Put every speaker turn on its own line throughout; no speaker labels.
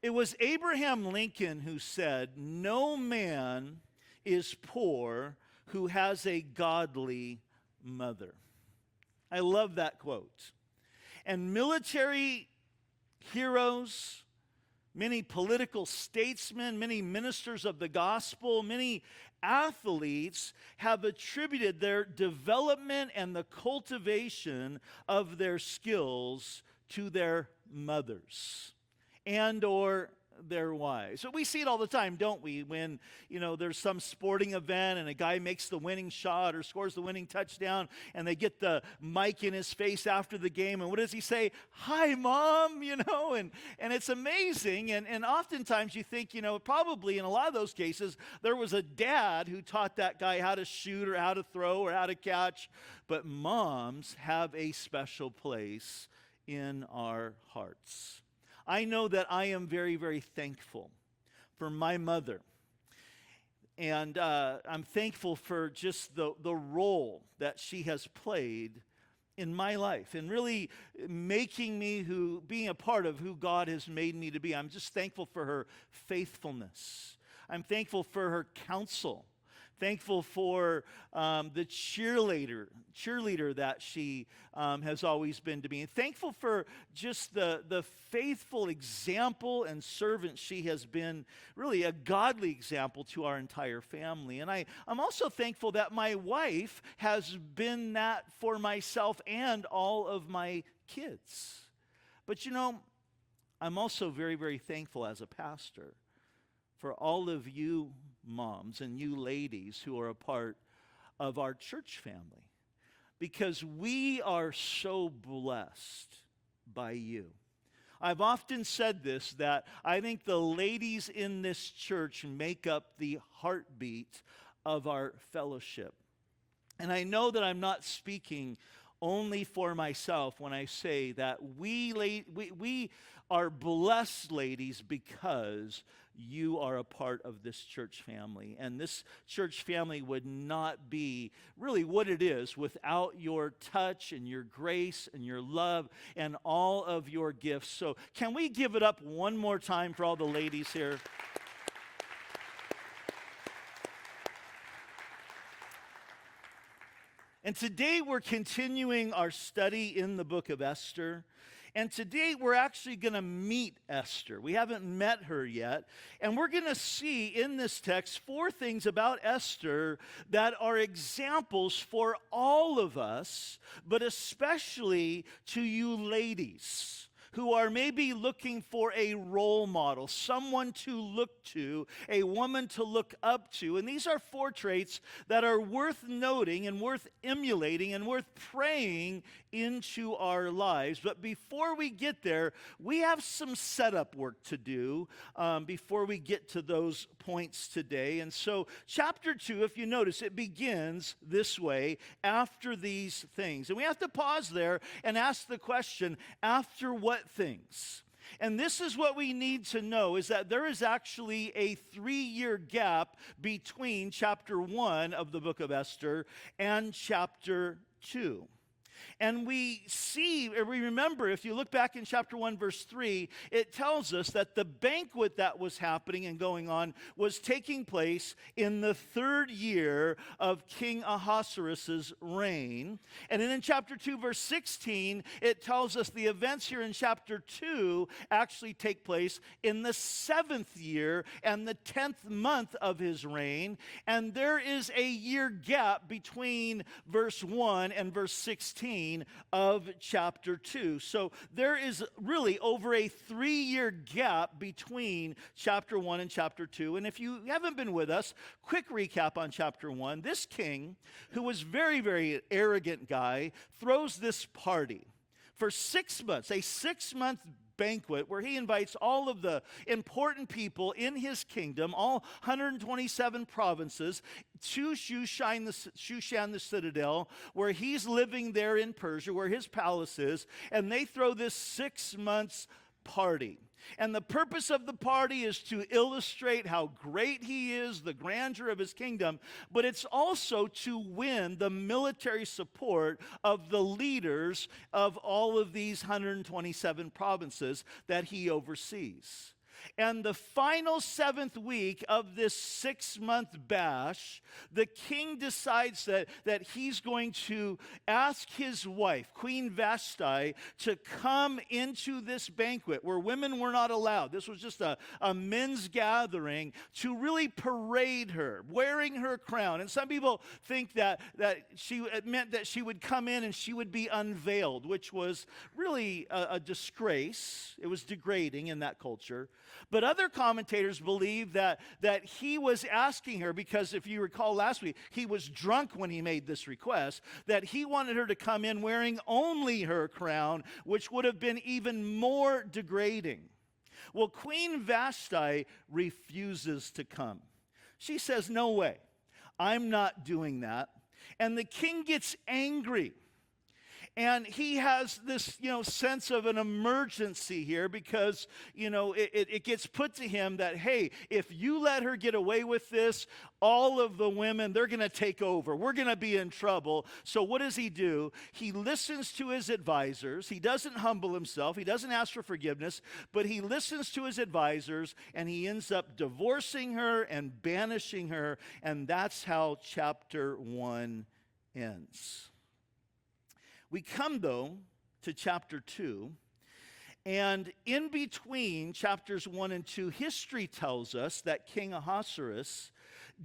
It was Abraham Lincoln who said, "No man is poor who has a godly mother." I love that quote. And military heroes, many political statesmen, many ministers of the gospel, many athletes have attributed their development and the cultivation of their skills to their mothers and or their wives. So we see it all the time, don't we? When, there's some sporting event and a guy makes the winning shot or scores the winning touchdown and they get the mic in his face after the game. And what does he say? "Hi, Mom," and it's amazing. And oftentimes you think, probably in a lot of those cases, there was a dad who taught that guy how to shoot or how to throw or how to catch. But moms have a special place in our hearts. I know that I am very, very thankful for my mother. And I'm thankful for just the role that she has played in my life and really making me being a part of who God has made me to be. I'm just thankful for her faithfulness. I'm thankful for her counsel. Thankful for the cheerleader that she has always been to me. And thankful for just the faithful example and servant she has been, really a godly example to our entire family. And I'm also thankful that my wife has been that for myself and all of my kids. But I'm also very, very thankful as a pastor for all of you moms and you ladies who are a part of our church family, because we are so blessed by you. I've often said this, that I think the ladies in this church make up the heartbeat of our fellowship. And I know that I'm not speaking only for myself when I say that we are blessed, ladies, because you are a part of this church family. And this church family would not be really what it is without your touch and your grace and your love and all of your gifts. So can we give it up one more time for all the ladies here? And today we're continuing our study in the book of Esther. And today we're actually going to meet Esther. We haven't met her yet. And we're going to see in this text 4 things about Esther that are examples for all of us, but especially to you ladies who are maybe looking for a role model, someone to look to, a woman to look up to. And these are 4 traits that are worth noting and worth emulating and worth praying into our lives. But before we get there, we have some setup work to do before we get to those points today. And so chapter 2, if you notice, it begins this way: after these things. And we have to pause there and ask the question, after what things? And this is what we need to know, is that there is actually a 3-year gap between chapter 1 of the book of Esther and chapter 2. And we remember, if you look back in chapter 1, verse 3, it tells us that the banquet that was happening and going on was taking place in the 3rd year of King Ahasuerus' reign. And then in chapter 2, verse 16, it tells us the events here in chapter 2 actually take place in the 7th year and the 10th month of his reign. And there is a year gap between verse 1 and verse 16 of chapter 2. So there is really over a 3-year gap between chapter 1 and chapter 2. And if you haven't been with us, quick recap on chapter 1. This king, who was very, very arrogant guy, throws this party for 6 months, a 6-month banquet where he invites all of the important people in his kingdom, all 127 provinces, to Shushan the citadel, where he's living there in Persia, where his palace is, and they throw this 6 months party. And the purpose of the party is to illustrate how great he is, the grandeur of his kingdom, but it's also to win the military support of the leaders of all of these 127 provinces that he oversees. And the final 7th week of this 6-month bash, the king decides that he's going to ask his wife, Queen Vashti, to come into this banquet where women were not allowed. This was just a men's gathering to really parade her, wearing her crown. And some people think that it meant that she would come in and she would be unveiled, which was really a disgrace. It was degrading in that culture. But other commentators believe that he was asking her, because if you recall last week, he was drunk when he made this request, that he wanted her to come in wearing only her crown, which would have been even more degrading. Well, Queen Vashti refuses to come. She says, "No way, I'm not doing that." And the king gets angry. And he has this, sense of an emergency here because, it gets put to him that, hey, if you let her get away with this, all of the women, they're going to take over. We're going to be in trouble. So what does he do? He listens to his advisors. He doesn't humble himself. He doesn't ask for forgiveness, but he listens to his advisors, and he ends up divorcing her and banishing her. And that's how chapter 1 ends. We come, though, to chapter 2, and in between chapters 1 and 2, history tells us that King Ahasuerus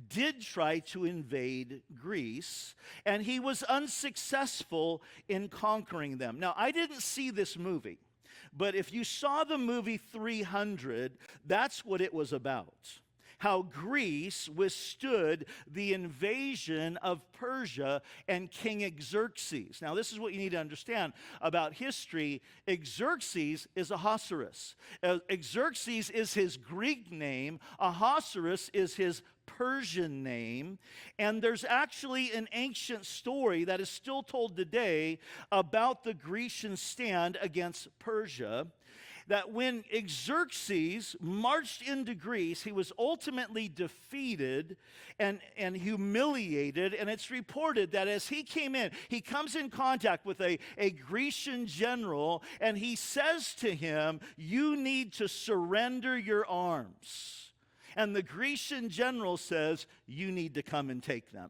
did try to invade Greece, and he was unsuccessful in conquering them. Now, I didn't see this movie, but if you saw the movie 300, that's what it was about. How Greece withstood the invasion of Persia and King Xerxes. Now, this is what you need to understand about history. Xerxes is Ahasuerus. Xerxes is his Greek name. Ahasuerus is his Persian name. And there's actually an ancient story that is still told today about the Grecian stand against Persia. That when Xerxes marched into Greece, he was ultimately defeated and humiliated. And it's reported that as he came in, he comes in contact with a Grecian general, and he says to him, "You need to surrender your arms." And the Grecian general says, "You need to come and take them."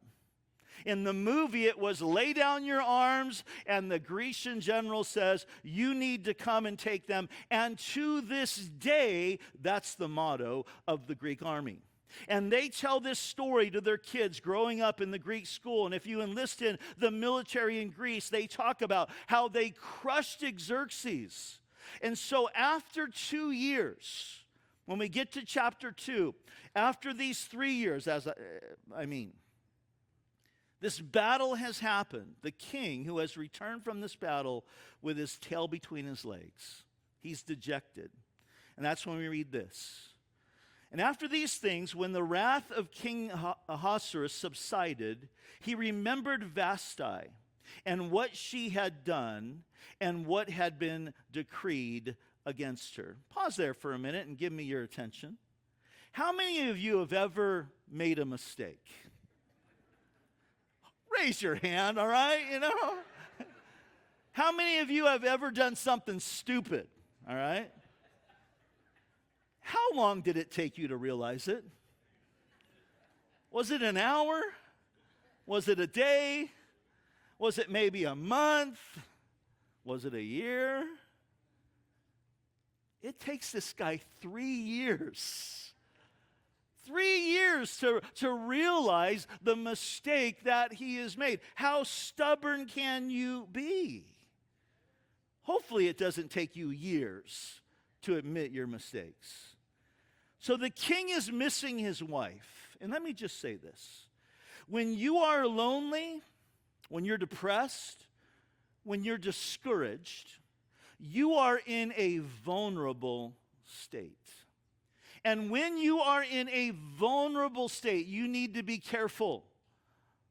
In the movie, it was lay down your arms, and the Grecian general says, "You need to come and take them." And to this day, that's the motto of the Greek army. And they tell this story to their kids growing up in the Greek school. And if you enlist in the military in Greece, they talk about how they crushed Xerxes. And so after 2 years, when we get to chapter 2, after these 3 years, this battle has happened. The king, who has returned from this battle with his tail between his legs, he's dejected. And that's when we read this. "And after these things, when the wrath of King Ahasuerus subsided, he remembered Vashti and what she had done and what had been decreed against her." Pause there for a minute and give me your attention. How many of you have ever made a mistake? Raise your hand, all right? How many of you have ever done something stupid, all right? How long did it take you to realize it? Was it an hour? Was it a day? Was it maybe a month? Was it a year? It takes this guy 3 years. 3 years to realize the mistake that he has made. How stubborn can you be? Hopefully it doesn't take you years to admit your mistakes. So the king is missing his wife. And let me just say this. When you are lonely, when you're depressed, when you're discouraged, you are in a vulnerable state. And when you are in a vulnerable state, you need to be careful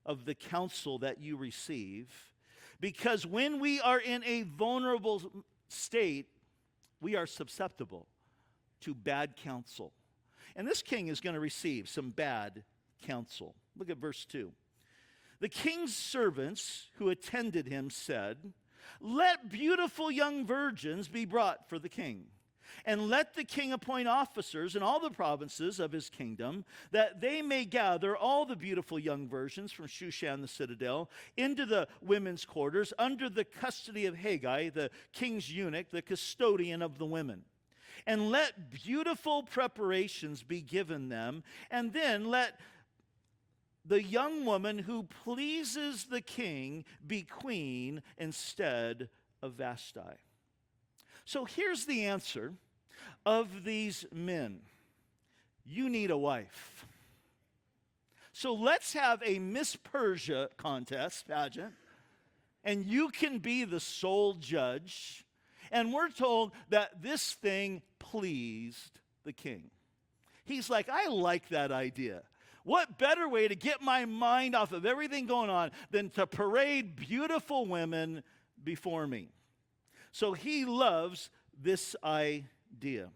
of the counsel that you receive. Because when we are in a vulnerable state, we are susceptible to bad counsel. And this king is going to receive some bad counsel. Look at verse 2. "The king's servants who attended him said, 'Let beautiful young virgins be brought for the king, And let the king appoint officers in all the provinces of his kingdom, that they may gather all the beautiful young virgins from Shushan the citadel into the women's quarters under the custody of Haggai, the king's eunuch, the custodian of the women. And let beautiful preparations be given them, and then let the young woman who pleases the king be queen instead of Vashti. So here's the answer of these men. You need a wife. So let's have a Miss Persia contest, pageant, and you can be the sole judge. And we're told that this thing pleased the king. He's like, I like that idea. What better way to get my mind off of everything going on than to parade beautiful women before me? So he loves this idea.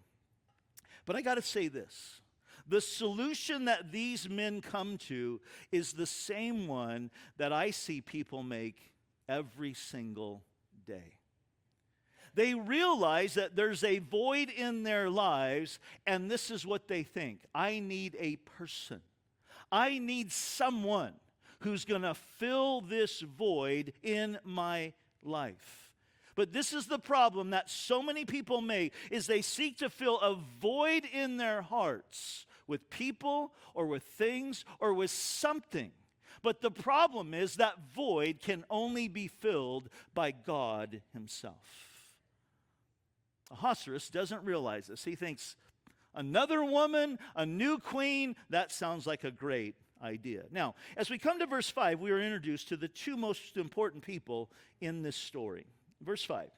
But I got to say this. The solution that these men come to is the same one that I see people make every single day. They realize that there's a void in their lives, and this is what they think. I need a person. I need someone who's going to fill this void in my life. But this is the problem that so many people make, is they seek to fill a void in their hearts with people or with things or with something. But the problem is that void can only be filled by God himself. Ahasuerus doesn't realize this. He thinks, another woman, a new queen, that sounds like a great idea. Now, as we come to verse 5, we are introduced to the two most important people in this story. Verse 5.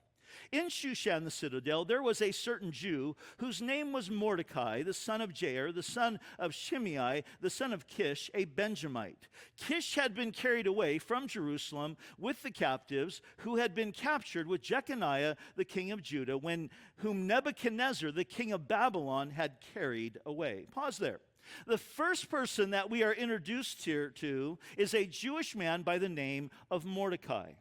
In Shushan the citadel, there was a certain Jew whose name was Mordecai, the son of Jair, the son of Shimei, the son of Kish, a Benjamite. Kish had been carried away from Jerusalem with the captives who had been captured with Jeconiah, the king of Judah, whom Nebuchadnezzar, the king of Babylon, had carried away. Pause there. The first person that we are introduced here to is a Jewish man by the name of Mordecai.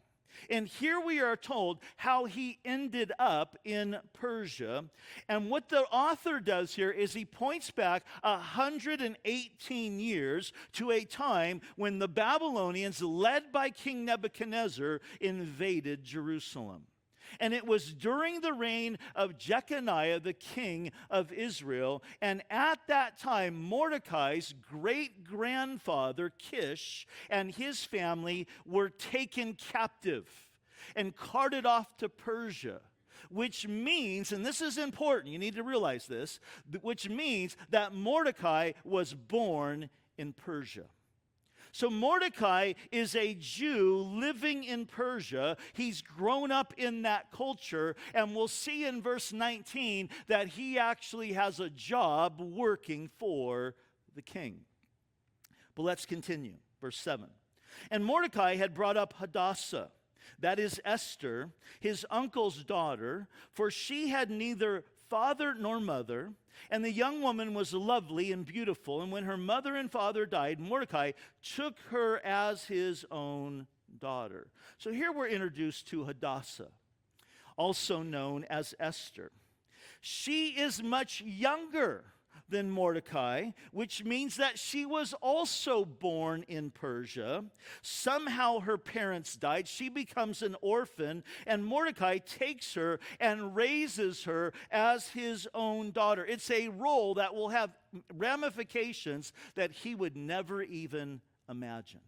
And here we are told how he ended up in Persia. And what the author does here is he points back 118 years to a time when the Babylonians, led by King Nebuchadnezzar, invaded Jerusalem. And it was during the reign of Jeconiah, the king of Israel. And at that time, Mordecai's great-grandfather, Kish, and his family were taken captive and carted off to Persia. Which means, and this is important, you need to realize this, which means that Mordecai was born in Persia. So Mordecai is a Jew living in Persia. He's grown up in that culture, and we'll see in verse 19 that he actually has a job working for the king. But let's continue. Verse 7. And Mordecai had brought up Hadassah, that is Esther, his uncle's daughter, for she had neither father nor mother, and the young woman was lovely and beautiful. And when her mother and father died, Mordecai took her as his own daughter. So here we're introduced to Hadassah, also known as Esther. She is much younger than Mordecai, which means that she was also born in Persia. Somehow her parents died. She becomes an orphan, and Mordecai takes her and raises her as his own daughter. It's a role that will have ramifications that he would never even imagine.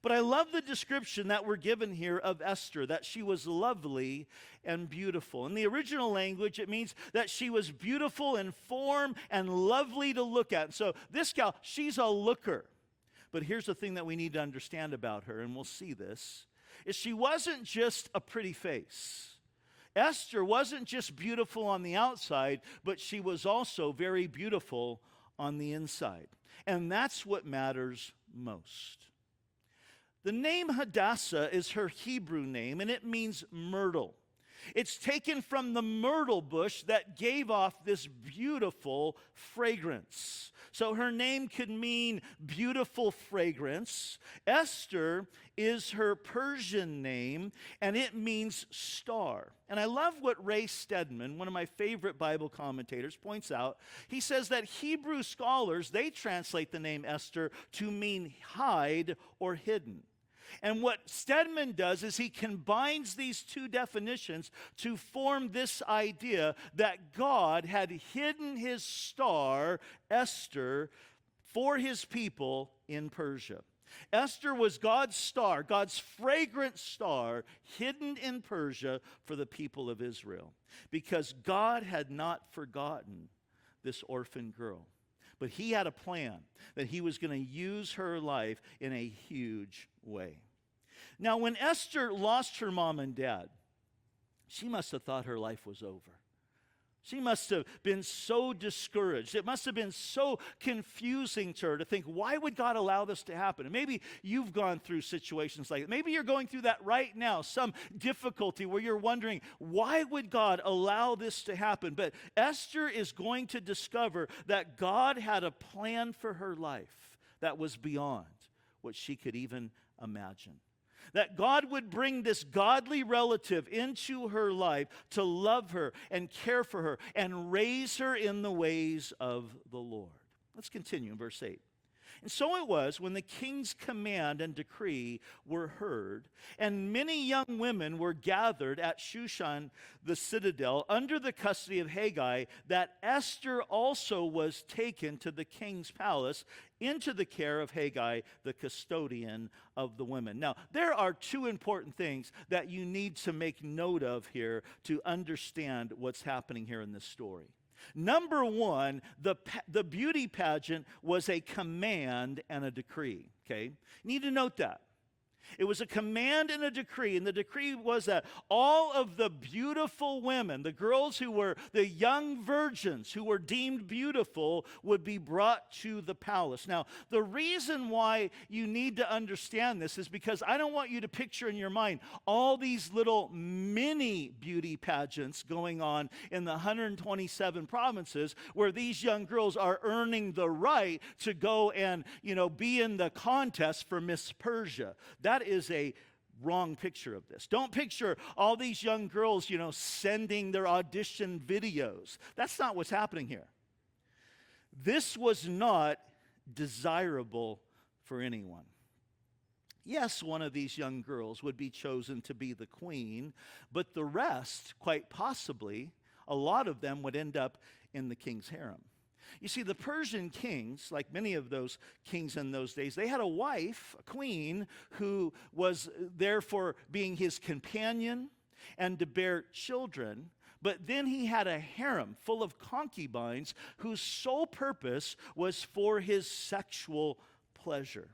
But I love the description that we're given here of Esther, that she was lovely and beautiful. In the original language, it means that she was beautiful in form and lovely to look at. So this gal, she's a looker. But here's the thing that we need to understand about her, and we'll see this, is she wasn't just a pretty face. Esther wasn't just beautiful on the outside, but she was also very beautiful on the inside. And that's what matters most. The name Hadassah is her Hebrew name, and it means myrtle. It's taken from the myrtle bush that gave off this beautiful fragrance. So her name could mean beautiful fragrance. Esther is her Persian name, and it means star. And I love what Ray Stedman, one of my favorite Bible commentators, points out. He says that Hebrew scholars, they translate the name Esther to mean hide or hidden. And what Stedman does is he combines these two definitions to form this idea that God had hidden his star, Esther, for his people in Persia. Esther was God's star, God's fragrant star, hidden in Persia for the people of Israel, because God had not forgotten this orphan girl. But he had a plan that he was going to use her life in a huge way. Now, when Esther lost her mom and dad, she must have thought her life was over. She must have been so discouraged. It must have been so confusing to her to think, why would God allow this to happen? And maybe you've gone through situations like that. Maybe you're going through that right now, some difficulty where you're wondering, why would God allow this to happen? But Esther is going to discover that God had a plan for her life that was beyond what she could even imagine. That God would bring this godly relative into her life to love her and care for her and raise her in the ways of the Lord. Let's continue in verse 8. And so it was when the king's command and decree were heard, and many young women were gathered at Shushan the citadel under the custody of Haggai, that Esther also was taken to the king's palace into the care of Haggai, the custodian of the women. Now, there are two important things that you need to make note of here to understand what's happening here in this story. Number one, the beauty pageant was a command and a decree, okay? You need to note that. It was a command and a decree, and the decree was that all of the beautiful women, the girls who were the young virgins who were deemed beautiful, would be brought to the palace. Now, the reason why you need to understand this is because I don't want you to picture in your mind all these little mini beauty pageants going on in the 127 provinces where these young girls are earning the right to go and, be in the contest for Miss Persia. That is a wrong picture of this. Don't picture all these young girls, sending their audition videos. That's not what's happening here. This was not desirable for anyone. Yes, one of these young girls would be chosen to be the queen, but the rest, quite possibly, a lot of them would end up in the king's harem. You see, the Persian kings, like many of those kings in those days, they had a wife, a queen, who was there for being his companion and to bear children. But then he had a harem full of concubines whose sole purpose was for his sexual pleasure.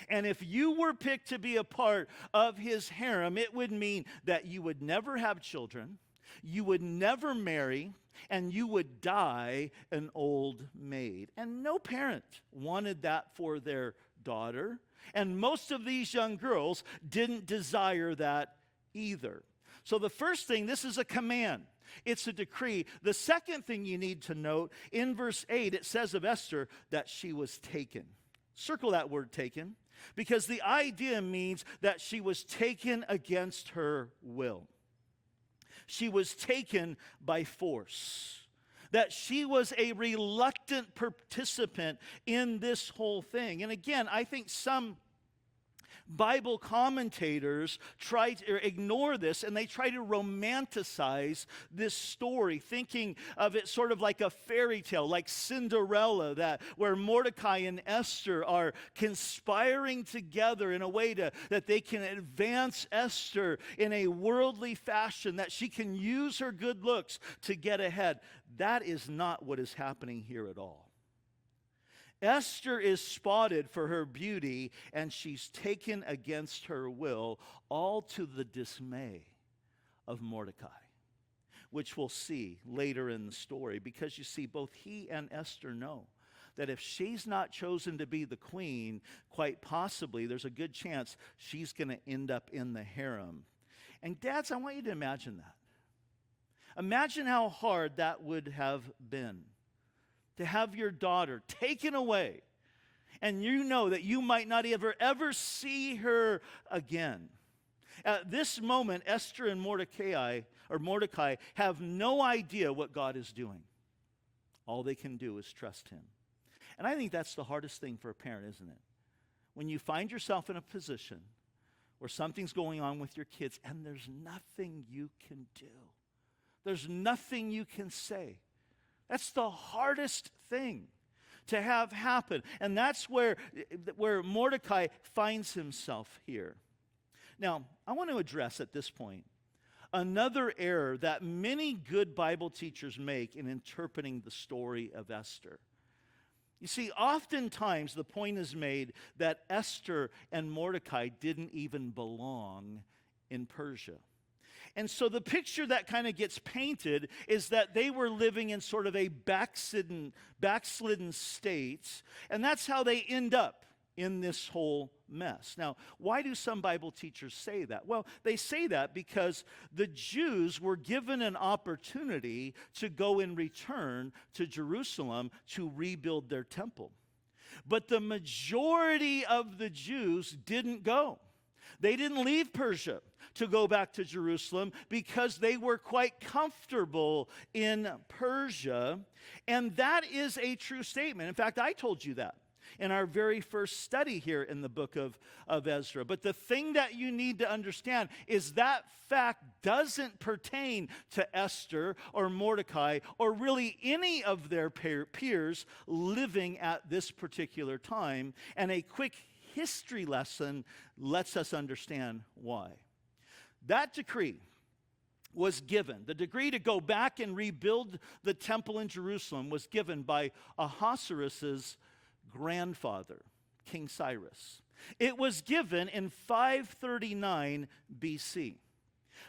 And if you were picked to be a part of his harem, it would mean that you would never have children, you would never marry, and you would die an old maid. And no parent wanted that for their daughter. And most of these young girls didn't desire that either. So the first thing, this is a command. It's a decree. The second thing you need to note, in verse 8, it says of Esther that she was taken. Circle that word taken, because the idea means that she was taken against her will. She was taken by force. That she was a reluctant participant in this whole thing. And again, I think some Bible commentators try to ignore this, and they try to romanticize this story, thinking of it sort of like a fairy tale, like Cinderella, where Mordecai and Esther are conspiring together in a way that they can advance Esther in a worldly fashion, that she can use her good looks to get ahead. That is not what is happening here at all. Esther is spotted for her beauty, and she's taken against her will, all to the dismay of Mordecai, which we'll see later in the story, because you see, both he and Esther know that if she's not chosen to be the queen, quite possibly there's a good chance she's going to end up in the harem. And dads, I want you to imagine that. Imagine how hard that would have been to have your daughter taken away, and you know that you might not ever see her again. At this moment, Esther and Mordecai have no idea what God is doing. All they can do is trust him. And I think that's the hardest thing for a parent, isn't it? When you find yourself in a position where something's going on with your kids and there's nothing you can do. There's nothing you can say. That's the hardest thing to have happen. And that's where Mordecai finds himself here. Now, I want to address at this point another error that many good Bible teachers make in interpreting the story of Esther. You see, oftentimes the point is made that Esther and Mordecai didn't even belong in Persia. And so the picture that kind of gets painted is that they were living in sort of a backslidden state, and that's how they end up in this whole mess. Now, why do some Bible teachers say that? Well, they say that because the Jews were given an opportunity to go and return to Jerusalem to rebuild their temple. But the majority of the Jews didn't go. They didn't leave Persia to go back to Jerusalem because they were quite comfortable in Persia. And that is a true statement. In fact, I told you that in our very first study here in the book of Ezra. But the thing that you need to understand is that fact doesn't pertain to Esther or Mordecai or really any of their peers living at this particular time. And a quick history lesson lets us understand why. That decree was given. The decree to go back and rebuild the temple in Jerusalem was given by Ahasuerus' grandfather, King Cyrus. It was given in 539 BC.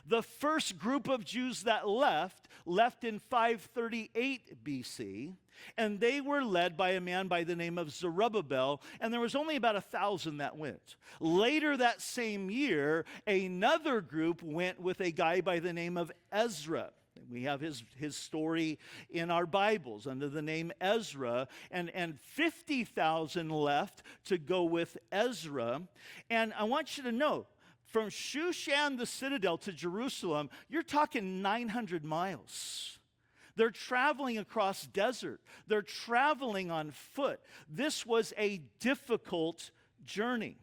The first group of Jews that left in 538 BC, and they were led by a man by the name of Zerubbabel, and there was only about 1,000 that went. Later that same year, another group went with a guy by the name of Ezra. We have his story in our Bibles under the name Ezra, and 50,000 left to go with Ezra. And I want you to know, from Shushan the citadel to Jerusalem, you're talking 900 miles. They're traveling across desert. They're traveling on foot. This was a difficult journey.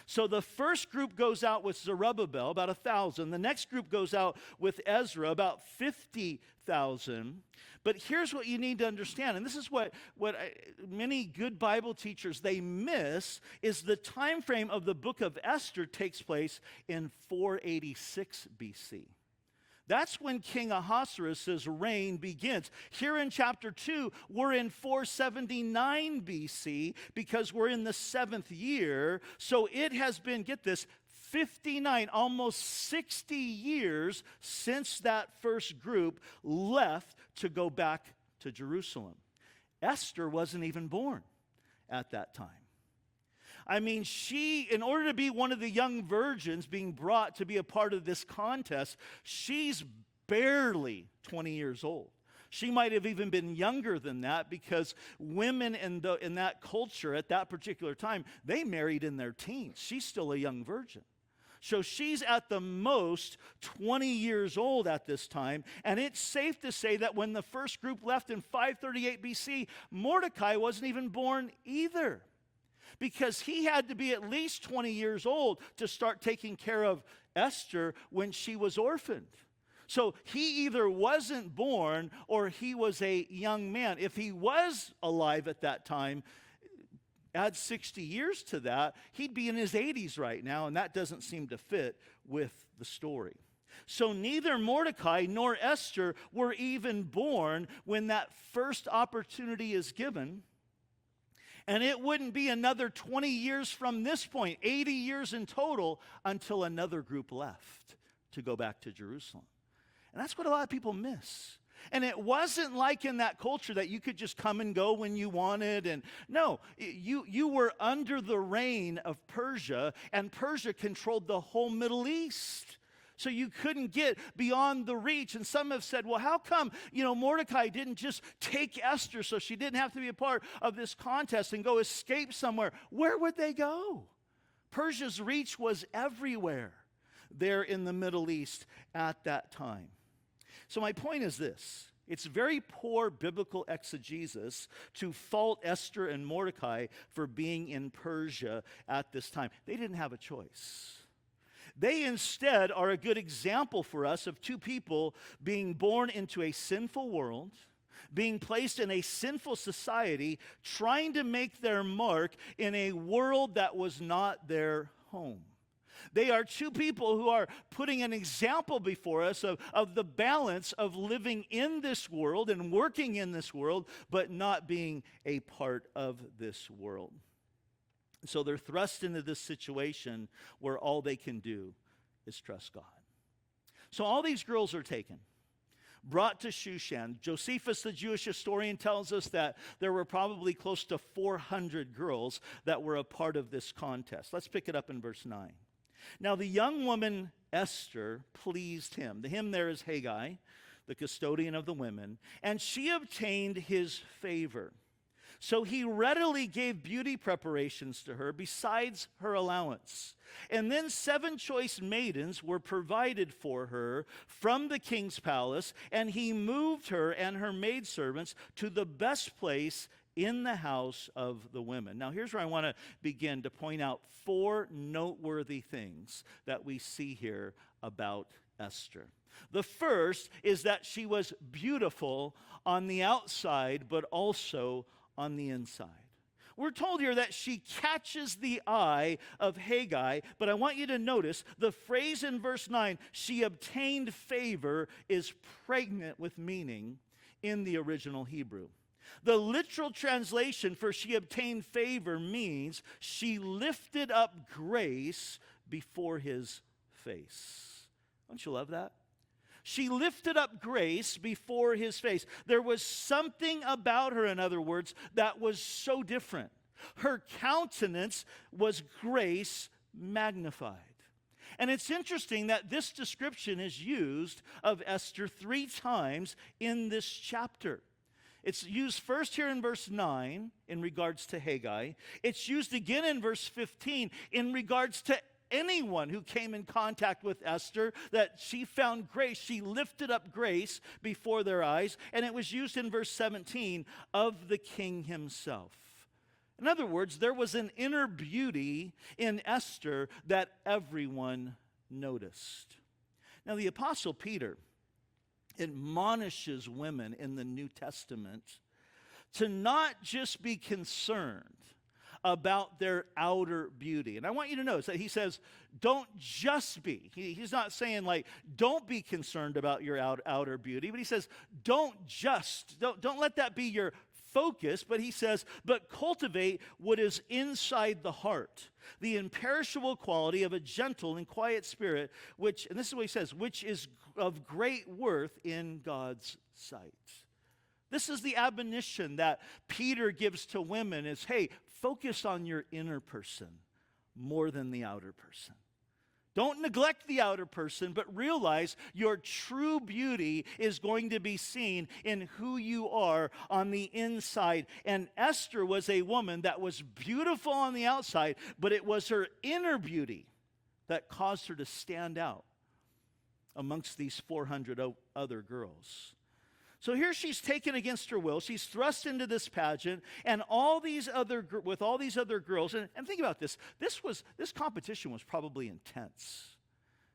So the first group goes out with Zerubbabel, about 1,000. The next group goes out with Ezra, about 50,000. But here's what you need to understand, and this is what many good Bible teachers, they miss, is the time frame of the book of Esther takes place in 486 BC. That's when King Ahasuerus' reign begins. Here in chapter 2, we're in 479 BC because we're in the 7th year. So it has been, get this, 59, almost 60 years since that first group left to go back to Jerusalem. Esther wasn't even born at that time. I mean, she, in order to be one of the young virgins being brought to be a part of this contest, she's barely 20 years old. She might have even been younger than that because women in that culture at that particular time, they married in their teens. She's still a young virgin. So she's at the most 20 years old at this time, and it's safe to say that when the first group left in 538 BC, Mordecai wasn't even born either, because he had to be at least 20 years old to start taking care of Esther when she was orphaned. So he either wasn't born or he was a young man. If he was alive at that time, add 60 years to that, he'd be in his 80s right now, and that doesn't seem to fit with the story. So neither Mordecai nor Esther were even born when that first opportunity is given. And it wouldn't be another 20 years from this point, 80 years in total, until another group left to go back to Jerusalem. And that's what a lot of people miss. And it wasn't like in that culture that you could just come and go when you wanted. And no, you were under the reign of Persia, and Persia controlled the whole Middle East. So you couldn't get beyond the reach. And some have said, well, how come, Mordecai didn't just take Esther so she didn't have to be a part of this contest and go escape somewhere? Where would they go? Persia's reach was everywhere there in the Middle East at that time. So my point is this. It's very poor biblical exegesis to fault Esther and Mordecai for being in Persia at this time. They didn't have a choice. They instead are a good example for us of two people being born into a sinful world, being placed in a sinful society, trying to make their mark in a world that was not their home. They are two people who are putting an example before us of the balance of living in this world and working in this world, but not being a part of this world. So they're thrust into this situation where all they can do is trust God. So all these girls are taken, brought to Shushan. Josephus, the Jewish historian, tells us that there were probably close to 400 girls that were a part of this contest. Let's pick it up in verse 9. Now the young woman Esther pleased him. The him there is Haggai, the custodian of the women, and she obtained his favor. So he readily gave beauty preparations to her besides her allowance. And then 7 choice maidens were provided for her from the king's palace, and he moved her and her maidservants to the best place in the house of the women. Now here's where I want to begin to point out 4 noteworthy things that we see here about Esther. The first is that she was beautiful on the outside, but also on the inside. We're told here that she catches the eye of Haggai, but I want you to notice the phrase in verse 9, she obtained favor, is pregnant with meaning in the original Hebrew. The literal translation for she obtained favor means she lifted up grace before his face. Don't you love that? She lifted up grace before his face. There was something about her, in other words, that was so different. Her countenance was grace magnified. And it's interesting that this description is used of Esther 3 times in this chapter. It's used first here in verse 9 in regards to Haggai. It's used again in verse 15 in regards to anyone who came in contact with Esther, that she found grace. She lifted up grace before their eyes. And it was used in verse 17 of the king himself. In other words, there was an inner beauty in Esther that everyone noticed. Now, the Apostle Peter admonishes women in the New Testament to not just be concerned about their outer beauty. And I want you to notice that he says, don't just be. He's not saying like, don't be concerned about your outer beauty, but he says, don't let that be your focus, but he says, but cultivate what is inside the heart, the imperishable quality of a gentle and quiet spirit, which, and this is what he says, which is of great worth in God's sight. This is the admonition that Peter gives to women is, hey, focus on your inner person more than the outer person. Don't neglect the outer person, but realize your true beauty is going to be seen in who you are on the inside. And Esther was a woman that was beautiful on the outside, but it was her inner beauty that caused her to stand out amongst these 400 other girls. So here she's taken against her will. She's thrust into this pageant, and with all these other girls. And think about this. This competition was probably intense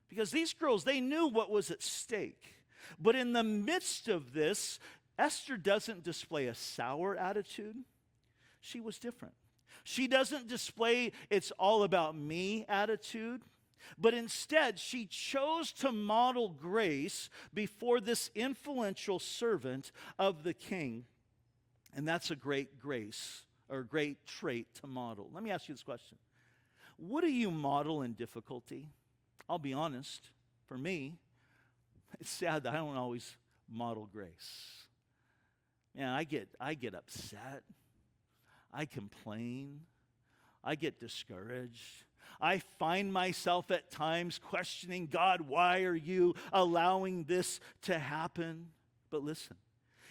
because these girls, they knew what was at stake. But in the midst of this, Esther doesn't display a sour attitude. She was different. She doesn't display it's all about me attitude. But instead, she chose to model grace before this influential servant of the king. And that's a great grace, or a great trait to model. Let me ask you this question. What do you model in difficulty? I'll be honest, for me, it's sad that I don't always model grace. Man, I get upset. I complain. I get discouraged. I find myself at times questioning, God, why are you allowing this to happen? But listen,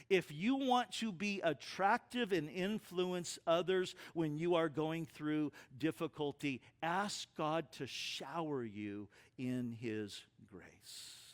if you want to be attractive and influence others when you are going through difficulty, ask God to shower you in His grace.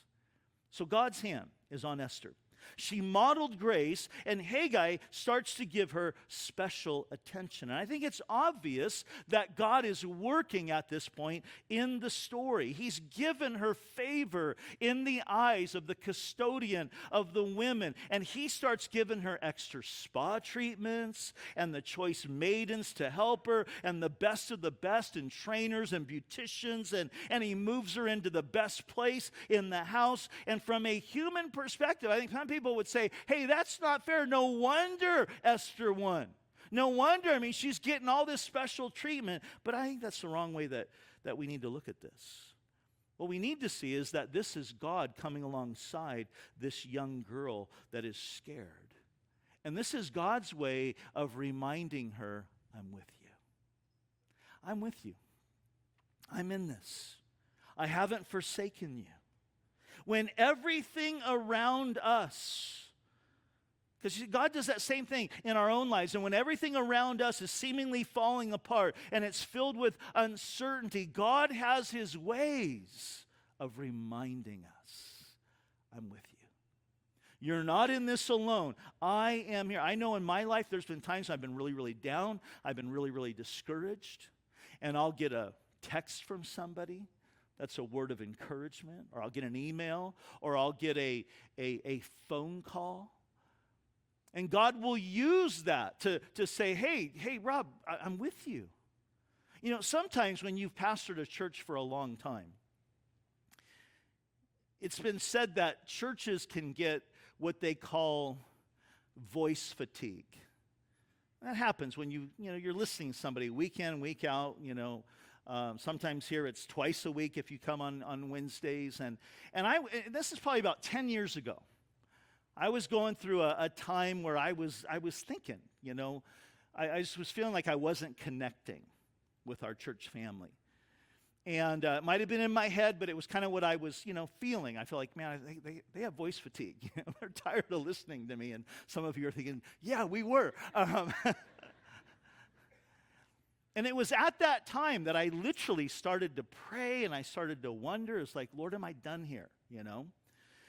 So God's hand is on Esther. She modeled grace, and Haggai starts to give her special attention. And I think it's obvious that God is working at this point in the story. He's given her favor in the eyes of the custodian of the women, and he starts giving her extra spa treatments and the choice maidens to help her and the best of the best and trainers and beauticians, and he moves her into the best place in the house. And from a human perspective, I think some people would say, hey, that's not fair. No wonder Esther won. No wonder. I mean, she's getting all this special treatment. But I think that's the wrong way that we need to look at this. What we need to see is that this is God coming alongside this young girl that is scared. And this is God's way of reminding her, I'm with you. I'm with you. I'm in this. I haven't forsaken you. When everything around us, because God does that same thing in our own lives, and when everything around us is seemingly falling apart and it's filled with uncertainty, God has His ways of reminding us, I'm with you. You're not in this alone. I am here. I know in my life there's been times I've been really, really down. I've been really, really discouraged. And I'll get a text from somebody that's a word of encouragement, or I'll get an email, or I'll get a phone call. And God will use that to say, hey, Rob, I'm with you. You know, sometimes when you've pastored a church for a long time, it's been said that churches can get what they call voice fatigue. That happens when you're listening to somebody week in, week out, sometimes here it's twice a week if you come on Wednesdays. And this is probably about 10 years ago. I was going through a time where I was thinking, I just was feeling like I wasn't connecting with our church family. And it might have been in my head, but it was kind of what I was, feeling. I feel like, man, they have voice fatigue. They're tired of listening to me. And some of you are thinking, yeah, we were. And it was at that time that I literally started to pray and I started to wonder. It's like, Lord, am I done here?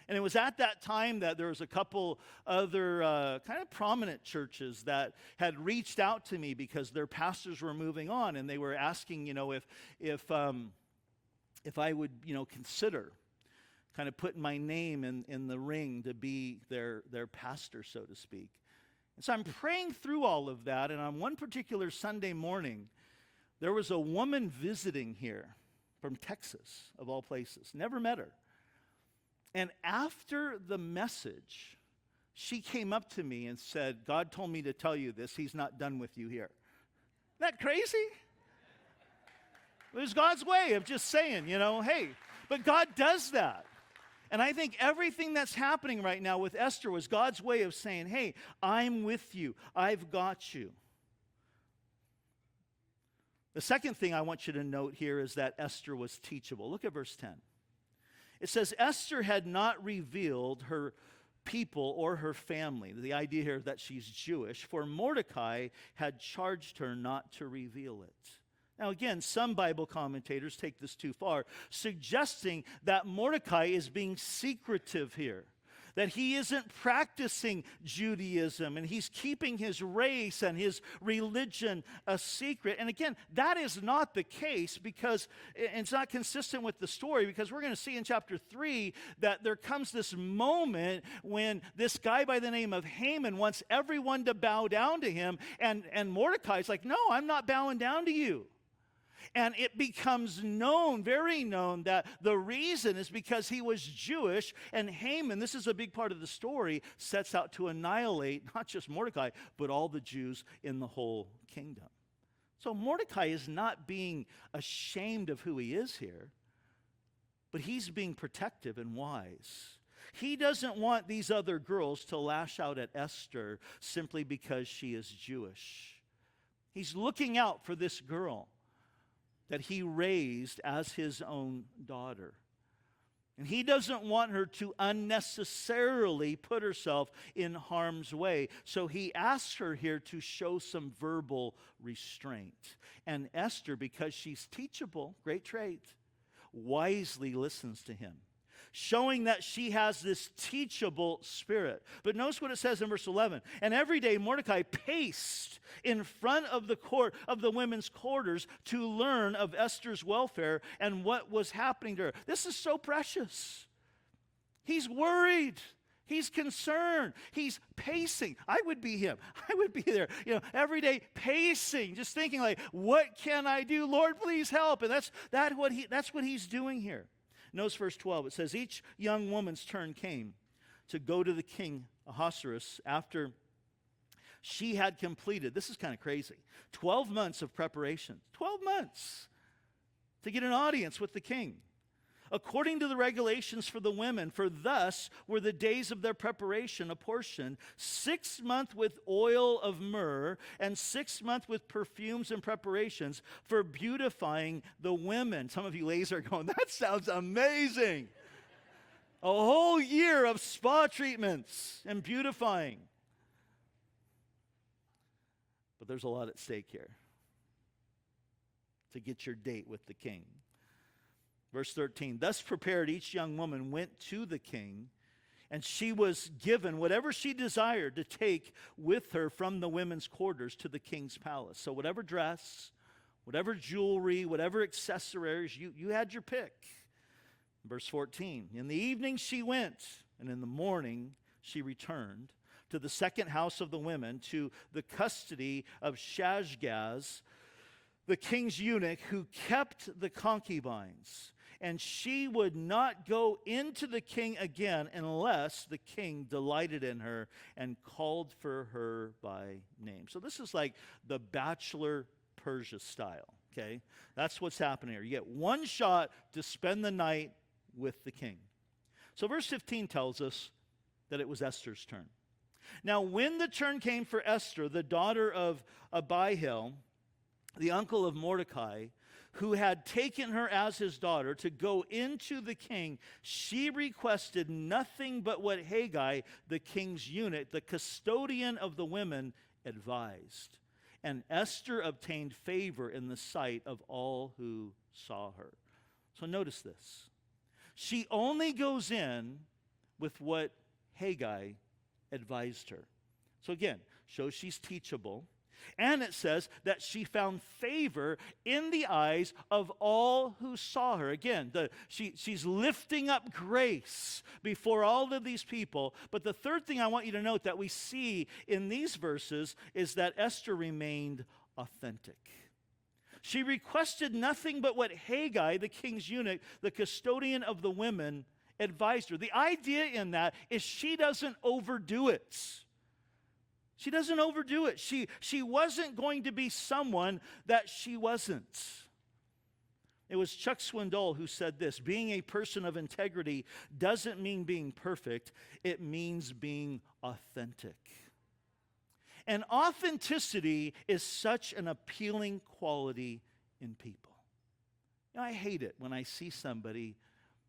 And it was at that time that there was a couple other kind of prominent churches that had reached out to me because their pastors were moving on, and they were asking, if I would, consider kind of putting my name in the ring to be their pastor, so to speak. And so I'm praying through all of that, and on one particular Sunday morning, there was a woman visiting here from Texas, of all places. Never met her. And after the message, she came up to me and said, God told me to tell you this. He's not done with you here. Isn't that crazy? It was God's way of just saying, hey, but God does that. And I think everything that's happening right now with Esther was God's way of saying, hey, I'm with you. I've got you. The second thing I want you to note here is that Esther was teachable. Look at verse 10. It says, Esther had not revealed her people or her family. The idea here is that she's Jewish, for Mordecai had charged her not to reveal it. Now again, some Bible commentators take this too far, suggesting that Mordecai is being secretive here, that he isn't practicing Judaism and he's keeping his race and his religion a secret. And again, that is not the case because it's not consistent with the story, because we're going to see in chapter 3 that there comes this moment when this guy by the name of Haman wants everyone to bow down to him, and Mordecai's like, no, I'm not bowing down to you. And it becomes known, very known, that the reason is because he was Jewish, and Haman, this is a big part of the story, sets out to annihilate not just Mordecai, but all the Jews in the whole kingdom. So Mordecai is not being ashamed of who he is here, but he's being protective and wise. He doesn't want these other girls to lash out at Esther simply because she is Jewish. He's looking out for this girl that he raised as his own daughter. And he doesn't want her to unnecessarily put herself in harm's way. So he asks her here to show some verbal restraint. And Esther, because she's teachable, great trait, wisely listens to him, showing that she has this teachable spirit. But notice what it says in verse 11. And every day Mordecai paced in front of the court of the women's quarters to learn of Esther's welfare and what was happening to her. This is so precious. He's worried. He's concerned. He's pacing. I would be him. I would be there, every day pacing, just thinking like, what can I do? Lord, please help. And that's what he's doing here. Notice verse 12. It says, each young woman's turn came to go to the king Ahasuerus after she had completed, this is kind of crazy, 12 months of preparation. 12 months to get an audience with the king. According to the regulations for the women, for thus were the days of their preparation apportioned, 6 months with oil of myrrh, and 6 months with perfumes and preparations for beautifying the women. Some of you ladies are going, that sounds amazing. A whole year of spa treatments and beautifying. But there's a lot at stake here to get your date with the king. Verse 13, thus prepared each young woman went to the king, and she was given whatever she desired to take with her from the women's quarters to the king's palace. So whatever dress, whatever jewelry, whatever accessories, you had your pick. Verse 14, in the evening she went, and in the morning she returned to the second house of the women, to the custody of Shashgaz, the king's eunuch, who kept the concubines. And she would not go into the king again unless the king delighted in her and called for her by name. So this is like the Bachelor Persia style, okay? That's what's happening here. You get one shot to spend the night with the king. So verse 15 tells us that it was Esther's turn. Now, when the turn came for Esther, the daughter of Abihail, the uncle of Mordecai, who had taken her as his daughter to go into the king, she requested nothing but what Haggai, the king's eunuch, the custodian of the women, advised. And Esther obtained favor in the sight of all who saw her. So notice this. She only goes in with what Haggai advised her. So again, shows she's teachable. And it says that she found favor in the eyes of all who saw her. Again, she's lifting up grace before all of these people. But the third thing I want you to note that we see in these verses is that Esther remained authentic. She requested nothing but what Haggai, the king's eunuch, the custodian of the women, advised her. The idea in that is she doesn't overdo it. She doesn't overdo it. She wasn't going to be someone that she wasn't. It was Chuck Swindoll who said this: being a person of integrity doesn't mean being perfect, it means being authentic. And authenticity is such an appealing quality in people. I hate it when I see somebody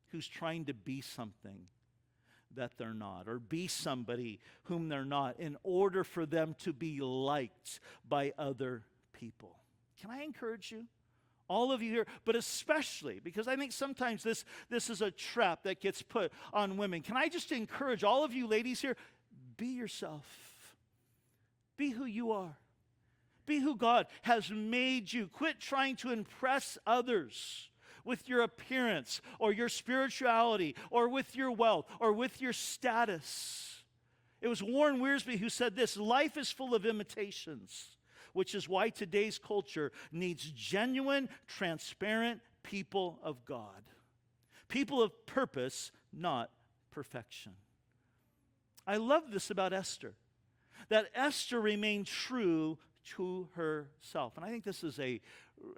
who's trying to be something that they're not, or be somebody whom they're not, in order for them to be liked by other people. Can I encourage you? All of you here, but especially, because I think sometimes this is a trap that gets put on women. Can I just encourage all of you ladies here, be yourself. Be who you are. Be who God has made you. Quit trying to impress others with your appearance or your spirituality or with your wealth or with your status. It was Warren Wiersbe who said this: life is full of imitations, which is why today's culture needs genuine, transparent people of God. People of purpose, not perfection. I love this about Esther, that Esther remained true to herself. And I think this is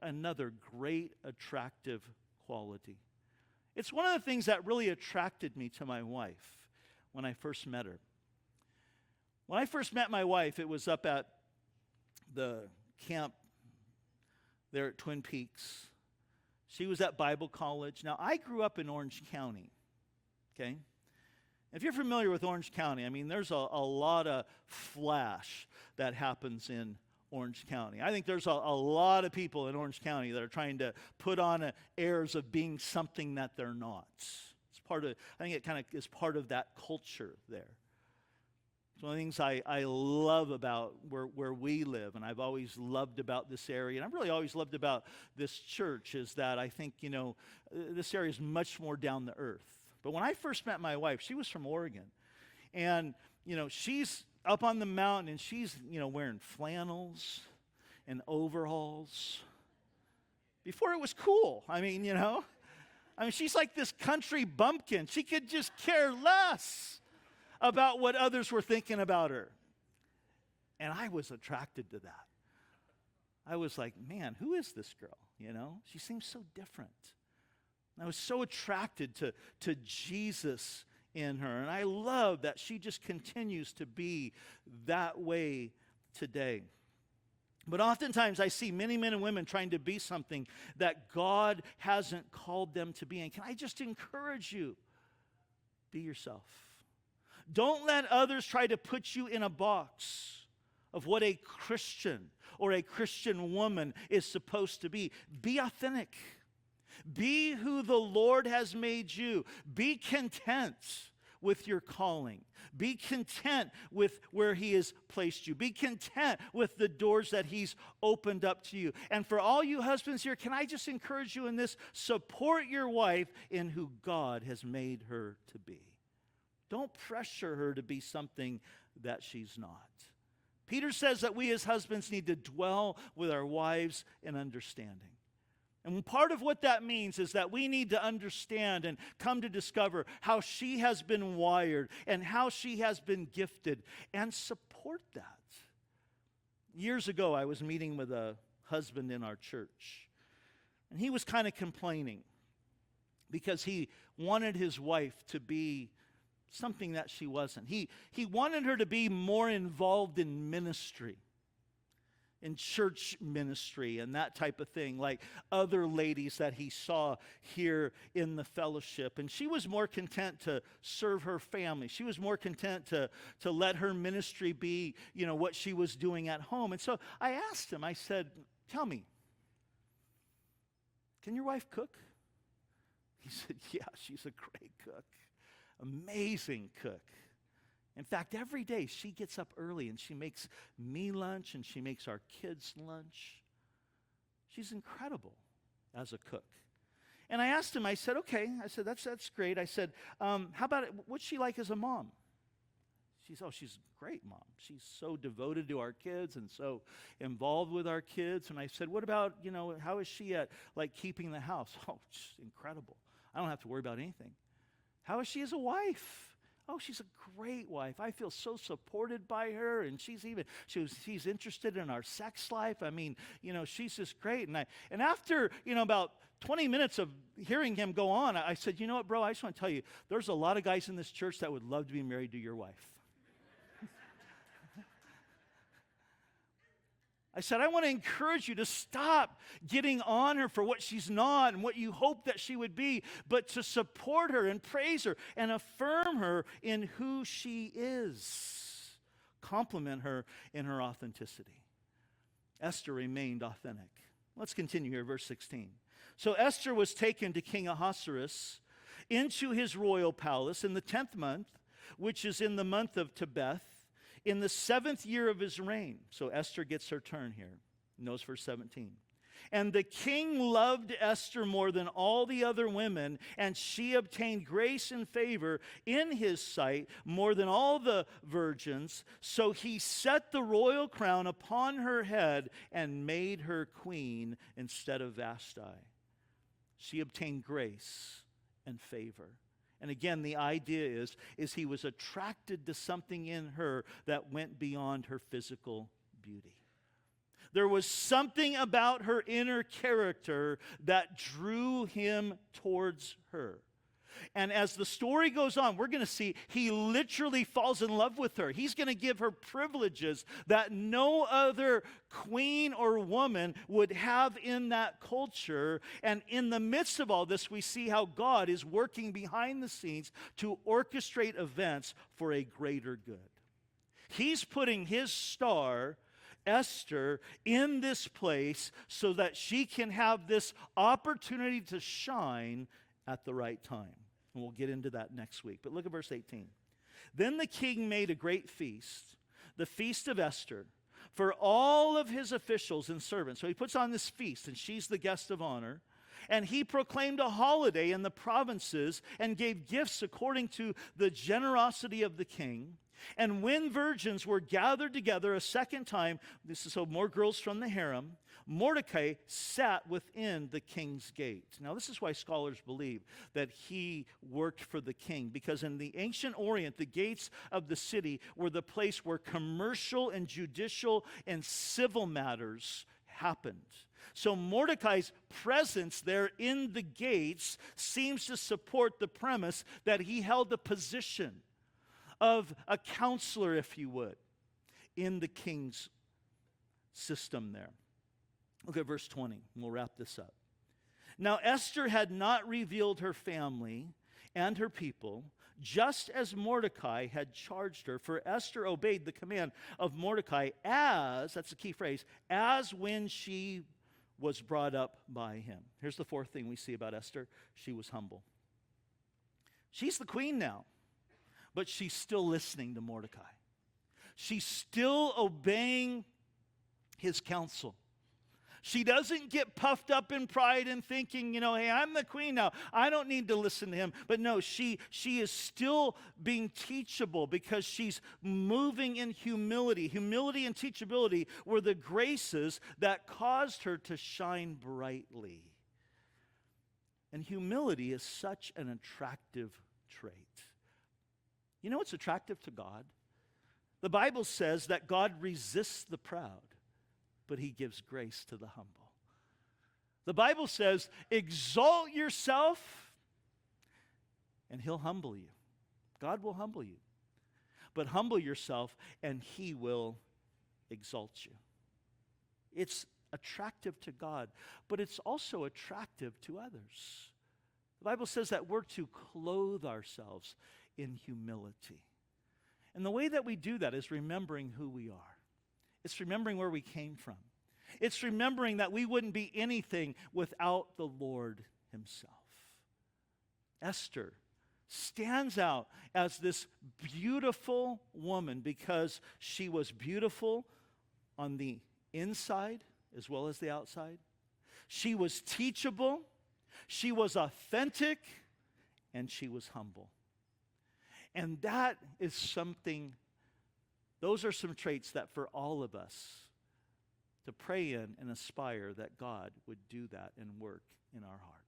another great attractive quality. It's one of the things that really attracted me to my wife when I first met her. When I first met my wife, it was up at the camp there at Twin Peaks. She was at Bible college. Now, I grew up in Orange County, okay? If you're familiar with Orange County, I mean, there's a lot of flash that happens in Orange County. I think there's a lot of people in Orange County that are trying to put on airs of being something that they're not. It's part of, I think it kind of is part of that culture there. It's one of the things I love about where we live, and I've always loved about this area, and I've really always loved about this church, is that I think, this area is much more down to earth. But when I first met my wife, she was from Oregon, and, she's up on the mountain, and she's, wearing flannels and overalls. Before it was cool. I mean, she's like this country bumpkin. She could just care less about what others were thinking about her. And I was attracted to that. I was like, man, who is this girl? She seems so different. And I was so attracted to Jesus in her. And I love that she just continues to be that way today. But oftentimes I see many men and women trying to be something that God hasn't called them to be. And can I just encourage you, be yourself. Don't let others try to put you in a box of what a Christian or a Christian woman is supposed to be. Be authentic. Be who the Lord has made you. Be content with your calling. Be content with where He has placed you. Be content with the doors that He's opened up to you. And for all you husbands here, can I just encourage you in this? Support your wife in who God has made her to be. Don't pressure her to be something that she's not. Peter says that we as husbands need to dwell with our wives in understanding. And part of what that means is that we need to understand and come to discover how she has been wired and how she has been gifted and support that. Years ago, I was meeting with a husband in our church, and he was kind of complaining because he wanted his wife to be something that she wasn't. He wanted her to be more involved in ministry, in church ministry and that type of thing, like other ladies that he saw here in the fellowship. And she was more content to serve her family. She was more content to let her ministry be, what she was doing at home. And so I asked him, I said, tell me, can your wife cook? He said, yeah, she's a great cook. Amazing cook. In fact, every day she gets up early and she makes me lunch and she makes our kids lunch. She's incredible as a cook. And I asked him, I said, okay, I said, that's great. I said, how about it? What's she like as a mom? She's a great mom. She's so devoted to our kids and so involved with our kids. And I said, what about, how is she at keeping the house? Oh, she's incredible. I don't have to worry about anything. How is she as a wife? Oh, she's a great wife. I feel so supported by her, and she's interested in our sex life. I mean, she's just great. And after, about 20 minutes of hearing him go on, I said, you know what, bro, I just want to tell you, there's a lot of guys in this church that would love to be married to your wife. I said, I want to encourage you to stop getting on her for what she's not and what you hope that she would be, but to support her and praise her and affirm her in who she is. Compliment her in her authenticity. Esther remained authentic. Let's continue here, verse 16. So Esther was taken to King Ahasuerus into his royal palace in the 10th month, which is in the month of Tebeth, in the 7th year of his reign. So Esther gets her turn here. Notice verse 17. And the king loved Esther more than all the other women, and she obtained grace and favor in his sight more than all the virgins. So he set the royal crown upon her head and made her queen instead of Vashti. She obtained grace and favor. And again, the idea is he was attracted to something in her that went beyond her physical beauty. There was something about her inner character that drew him towards her. And as the story goes on, we're going to see he literally falls in love with her. He's going to give her privileges that no other queen or woman would have in that culture. And in the midst of all this, we see how God is working behind the scenes to orchestrate events for a greater good. He's putting his star, Esther, in this place so that she can have this opportunity to shine at the right time. And we'll get into that next week. But look at verse 18. Then the king made a great feast, the feast of Esther, for all of his officials and servants. So he puts on this feast, and she's the guest of honor. And he proclaimed a holiday in the provinces and gave gifts according to the generosity of the king. And when virgins were gathered together a second time, this is so more girls from the harem, Mordecai sat within the king's gate. Now, this is why scholars believe that he worked for the king, because in the ancient Orient, the gates of the city were the place where commercial and judicial and civil matters happened. So Mordecai's presence there in the gates seems to support the premise that he held a position of a counselor, if you would, in the king's system there. Look at verse 20, and we'll wrap this up. Now Esther had not revealed her family and her people, just as Mordecai had charged her, for Esther obeyed the command of Mordecai as, that's the key phrase, as when she was brought up by him. Here's the fourth thing we see about Esther. She was humble. She's the queen now, but she's still listening to Mordecai. She's still obeying his counsel. She doesn't get puffed up in pride and thinking, hey, I'm the queen now. I don't need to listen to him. But no, she is still being teachable because she's moving in humility. Humility and teachability were the graces that caused her to shine brightly. And humility is such an attractive trait. You know what's attractive to God? The Bible says that God resists the proud, but he gives grace to the humble. The Bible says, exalt yourself, and he'll humble you. God will humble you. But humble yourself, and he will exalt you. It's attractive to God, but it's also attractive to others. The Bible says that we're to clothe ourselves in humility. And the way that we do that is remembering who we are. It's remembering where we came from. It's remembering that we wouldn't be anything without the Lord himself. Esther stands out as this beautiful woman because she was beautiful on the inside as well as the outside. She was teachable, she was authentic, and she was humble. And that is something, those are some traits that for all of us to pray in and aspire that God would do that and work in our hearts.